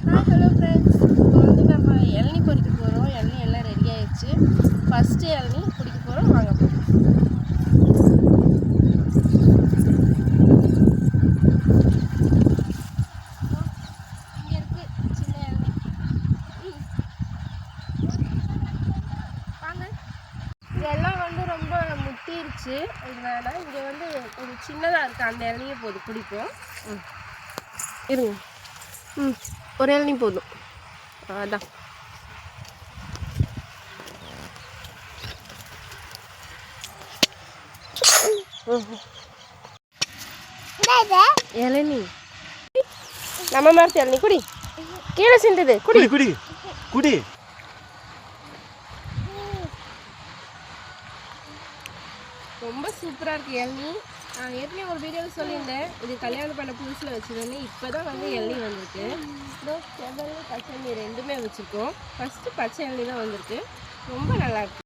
Hello friends, இப்போ வந்து நம்ம இளநீ பறிக்க போகிறோம். இளநீ எல்லாம் ரெடி ஆயிடுச்சு. ஃபஸ்ட்டு இளநீ பிடிக்க போகிறோம். வாங்க போகிறோம். இங்கே இருக்குது சின்ன இளநீ. வாங்க. இதெல்லாம் வந்து ரொம்ப முட்டிருச்சு. இதனால இங்கே வந்து கொஞ்சம் சின்னதாக இருக்குது. அந்த இளநியே போதும் பிடிப்போம். இருங்க. ஒரு இளநீ போதும். அதான் இளநீ நம்ம மரத்து இளநீ குடி. கீழே சிந்துது. குடி குடி குடி. ரொம்ப சூப்பராக இருக்குது இளநீ. நான் ஏற்கனவே ஒரு வீடியோவில் சொல்லியிருந்தேன், இது கல்யாணம் பண்ண புதுசில் வச்சுருந்தேன்னு. இப்போ தான் வந்து இளநீ வந்திருக்கு. இதோ செவ்வரளி பச்சை இளநீ ரெண்டுமே வச்சுருக்கோம். ஃபஸ்ட்டு பச்சை இளநீ தான் வந்திருக்கு. ரொம்ப நல்லாயிருக்கு.